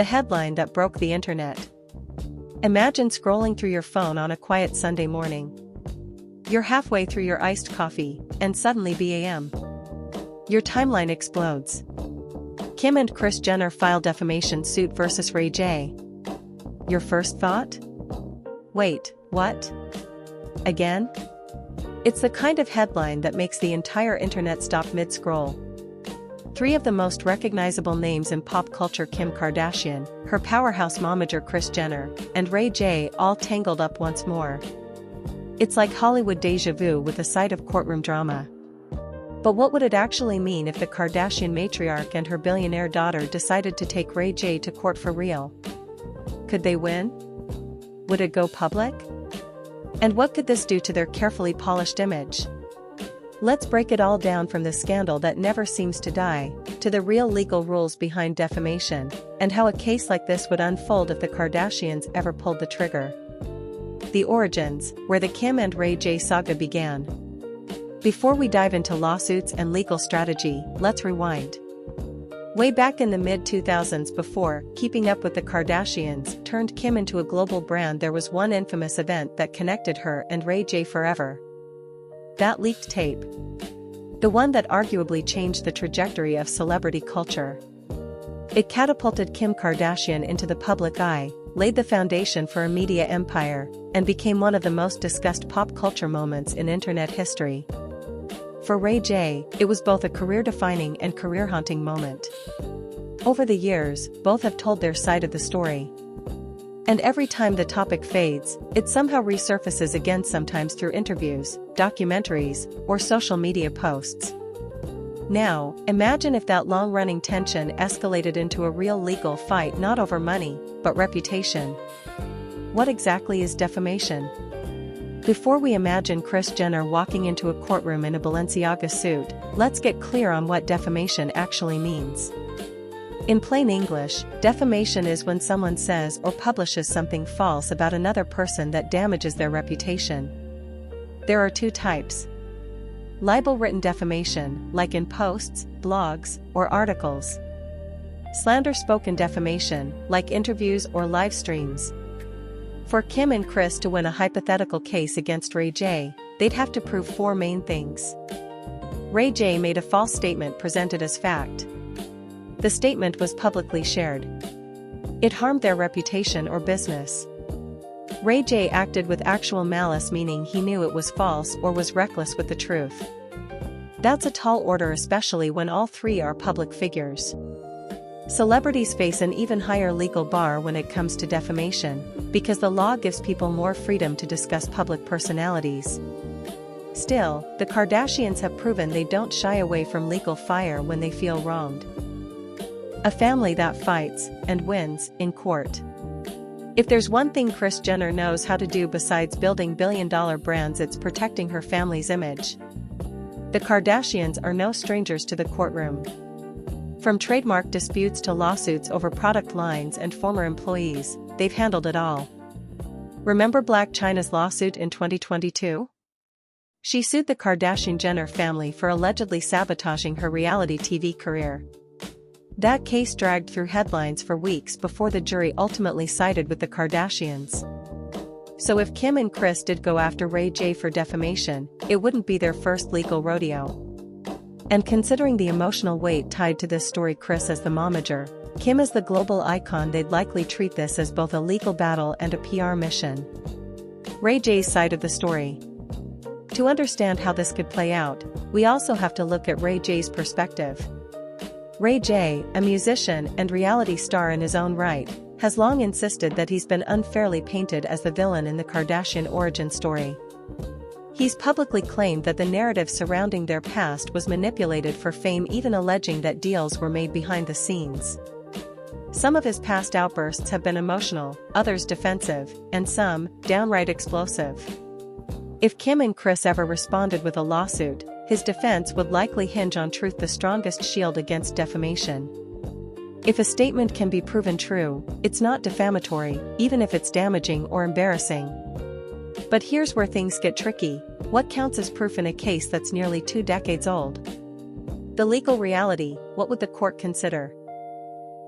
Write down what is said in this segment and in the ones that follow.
The headline that broke the internet. Imagine scrolling through your phone on a quiet Sunday morning. You're halfway through your iced coffee, and suddenly BAM. Your timeline explodes. Kim and Kris Jenner file defamation suit versus Ray J. Your first thought? Wait, what? Again? It's the kind of headline that makes the entire internet stop mid-scroll. Three of the most recognizable names in pop culture, Kim Kardashian, her powerhouse momager Kris Jenner, and Ray J, all tangled up once more. It's like Hollywood déjà vu with a side of courtroom drama. But what would it actually mean if the Kardashian matriarch and her billionaire daughter decided to take Ray J to court for real? Could they win? Would it go public? And what could this do to their carefully polished image? Let's break it all down, from the scandal that never seems to die, to the real legal rules behind defamation, and how a case like this would unfold if the Kardashians ever pulled the trigger. The origins, where the Kim and Ray J saga began. Before we dive into lawsuits and legal strategy, let's rewind. Way back in the mid-2000s, before Keeping Up with the Kardashians turned Kim into a global brand, there was one infamous event that connected her and Ray J forever. That leaked tape. The one that arguably changed the trajectory of celebrity culture. It catapulted Kim Kardashian into the public eye, laid the foundation for a media empire, and became one of the most discussed pop culture moments in internet history. For Ray J, it was both a career-defining and career-haunting moment. Over the years, both have told their side of the story. And every time the topic fades, it somehow resurfaces again, sometimes through interviews, documentaries, or social media posts. Now, imagine if that long-running tension escalated into a real legal fight, not over money, but reputation. What exactly is defamation? Before we imagine Kris Jenner walking into a courtroom in a Balenciaga suit, let's get clear on what defamation actually means. In plain English, defamation is when someone says or publishes something false about another person that damages their reputation. There are two types. Libel-written defamation, like in posts, blogs, or articles. Slander-spoken defamation, like interviews or live streams. For Kim and Kris to win a hypothetical case against Ray J, they'd have to prove four main things. Ray J made a false statement presented as fact. The statement was publicly shared. It harmed their reputation or business. Ray J acted with actual malice, meaning he knew it was false or was reckless with the truth. That's a tall order, especially when all three are public figures. Celebrities face an even higher legal bar when it comes to defamation, because the law gives people more freedom to discuss public personalities. Still, the Kardashians have proven they don't shy away from legal fire when they feel wronged. A family that fights, and wins, in court. If there's one thing Kris Jenner knows how to do besides building billion-dollar brands, it's protecting her family's image. The Kardashians are no strangers to the courtroom. From trademark disputes to lawsuits over product lines and former employees, they've handled it all. Remember Blac Chyna's lawsuit in 2022? She sued the Kardashian-Jenner family for allegedly sabotaging her reality TV career. That case dragged through headlines for weeks before the jury ultimately sided with the Kardashians. So if Kim and Kris did go after Ray J for defamation, it wouldn't be their first legal rodeo. And considering the emotional weight tied to this story, Kris as the momager, Kim as the global icon, they'd likely treat this as both a legal battle and a PR mission. Ray J's side of the story. To understand how this could play out, we also have to look at Ray J's perspective. Ray J, a musician and reality star in his own right, has long insisted that he's been unfairly painted as the villain in the Kardashian origin story. He's publicly claimed that the narrative surrounding their past was manipulated for fame, even alleging that deals were made behind the scenes. Some of his past outbursts have been emotional, others defensive, and some, downright explosive. If Kim and Kris ever responded with a lawsuit, his defense would likely hinge on truth, the strongest shield against defamation. If a statement can be proven true, it's not defamatory, even if it's damaging or embarrassing. But here's where things get tricky. What counts as proof in a case that's nearly 2 decades old? The legal reality, what would the court consider?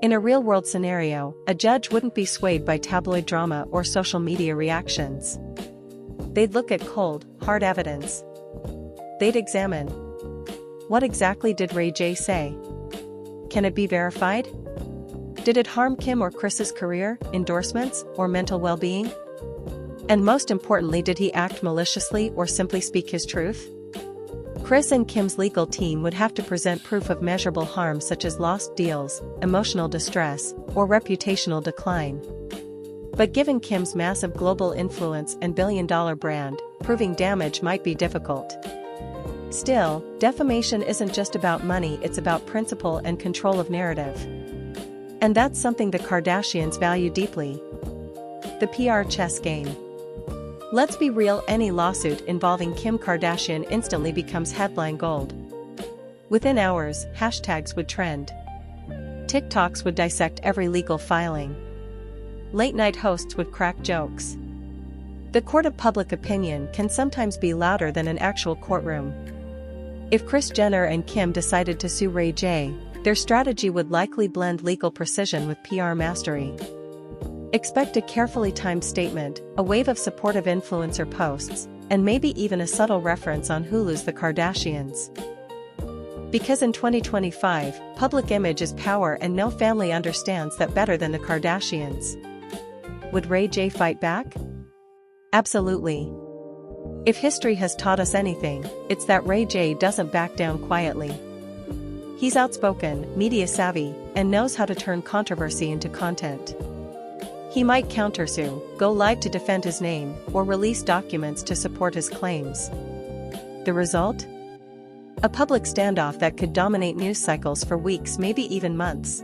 In a real-world scenario, a judge wouldn't be swayed by tabloid drama or social media reactions. They'd look at cold, hard evidence. They'd examine. What exactly did Ray J say? Can it be verified? Did it harm Kim or Kris's career, endorsements, or mental well-being? And most importantly, did he act maliciously or simply speak his truth? Kris and Kim's legal team would have to present proof of measurable harm such as lost deals, emotional distress, or reputational decline. But given Kim's massive global influence and billion-dollar brand, proving damage might be difficult. Still, defamation isn't just about money, it's about principle and control of narrative. And that's something the Kardashians value deeply. The PR chess game. Let's be real, any lawsuit involving Kim Kardashian instantly becomes headline gold. Within hours, hashtags would trend. TikToks would dissect every legal filing. Late-night hosts would crack jokes. The court of public opinion can sometimes be louder than an actual courtroom. If Kris Jenner and Kim decided to sue Ray J, their strategy would likely blend legal precision with PR mastery. Expect a carefully timed statement, a wave of supportive influencer posts, and maybe even a subtle reference on Hulu's The Kardashians. Because in 2025, public image is power and no family understands that better than the Kardashians. Would Ray J fight back? Absolutely. If history has taught us anything, it's that Ray J doesn't back down quietly. He's outspoken, media-savvy, and knows how to turn controversy into content. He might countersue, go live to defend his name, or release documents to support his claims. The result? A public standoff that could dominate news cycles for weeks, maybe even months.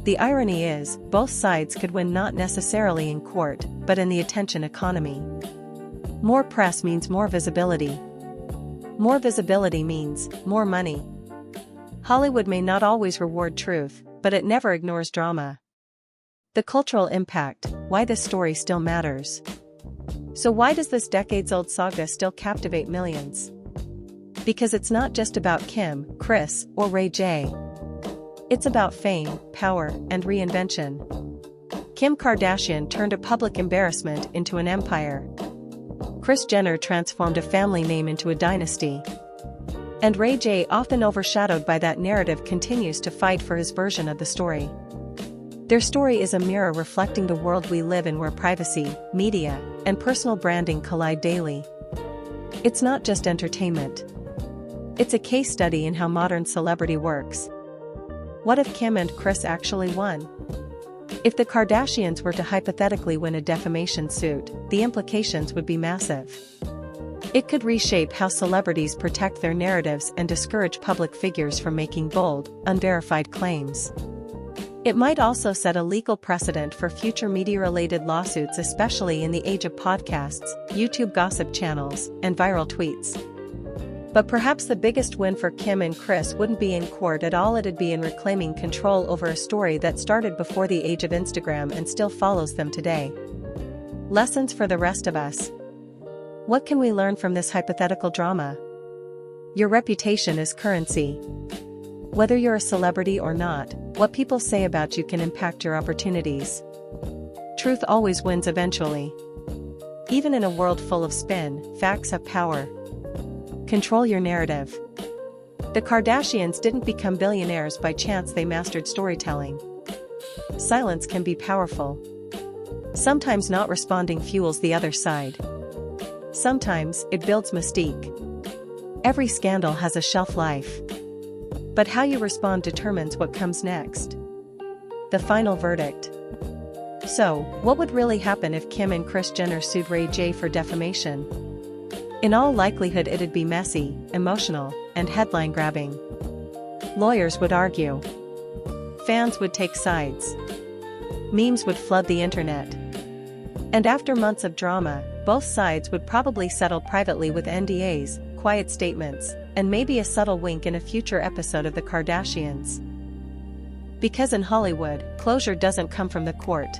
The irony is, both sides could win not necessarily in court, but in the attention economy. More press means more visibility. More visibility means more money. Hollywood may not always reward truth, but it never ignores drama. The cultural impact, why this story still matters. So why does this decades-old saga still captivate millions? Because it's not just about Kim, Kris, or Ray J. It's about fame, power, and reinvention. Kim Kardashian turned a public embarrassment into an empire. Kris Jenner transformed a family name into a dynasty. And Ray J, often overshadowed by that narrative, continues to fight for his version of the story. Their story is a mirror reflecting the world we live in, where privacy, media, and personal branding collide daily. It's not just entertainment. It's a case study in how modern celebrity works. What if Kim and Kris actually won? If the Kardashians were to hypothetically win a defamation suit, the implications would be massive. It could reshape how celebrities protect their narratives and discourage public figures from making bold, unverified claims. It might also set a legal precedent for future media-related lawsuits, especially in the age of podcasts, YouTube gossip channels, and viral tweets. But perhaps the biggest win for Kim and Kris wouldn't be in court at all, it'd be in reclaiming control over a story that started before the age of Instagram and still follows them today. Lessons for the rest of us. What can we learn from this hypothetical drama? Your reputation is currency. Whether you're a celebrity or not, what people say about you can impact your opportunities. Truth always wins eventually. Even in a world full of spin, facts have power. Control your narrative. The Kardashians didn't become billionaires by chance, they mastered storytelling. Silence can be powerful. Sometimes not responding fuels the other side. Sometimes it builds mystique. Every scandal has a shelf life. But how you respond determines what comes next. The final verdict. So, what would really happen if Kim and Kris Jenner sued Ray J for defamation? In all likelihood, it'd be messy, emotional, and headline-grabbing. Lawyers would argue. Fans would take sides. Memes would flood the internet. And after months of drama, both sides would probably settle privately with NDAs, quiet statements, and maybe a subtle wink in a future episode of The Kardashians. Because in Hollywood, closure doesn't come from the court.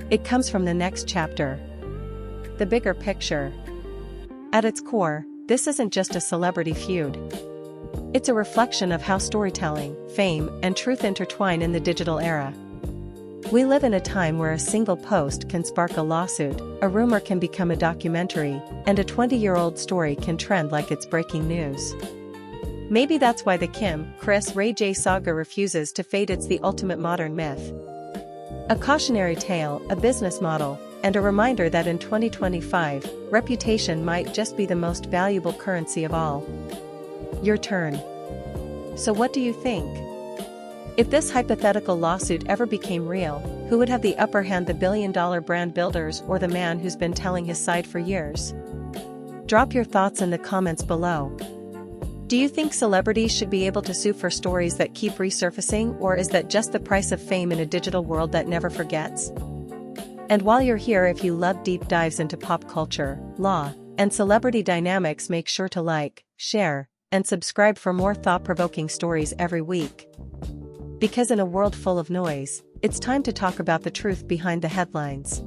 It comes from the next chapter. The bigger picture. At its core, this isn't just a celebrity feud. It's a reflection of how storytelling, fame, and truth intertwine in the digital era. We live in a time where a single post can spark a lawsuit, a rumor can become a documentary, and a 20-year-old story can trend like it's breaking news. Maybe that's why the Kim, Kris, Ray J saga refuses to fade. It's the ultimate modern myth. A cautionary tale, a business model, and a reminder that in 2025, reputation might just be the most valuable currency of all. Your turn. So what do you think? If this hypothetical lawsuit ever became real, who would have the upper hand, the billion-dollar brand builders or the man who's been telling his side for years? Drop your thoughts in the comments below. Do you think celebrities should be able to sue for stories that keep resurfacing, or is that just the price of fame in a digital world that never forgets? And while you're here, if you love deep dives into pop culture, law, and celebrity dynamics, make sure to like, share, and subscribe for more thought-provoking stories every week. Because in a world full of noise, it's time to talk about the truth behind the headlines.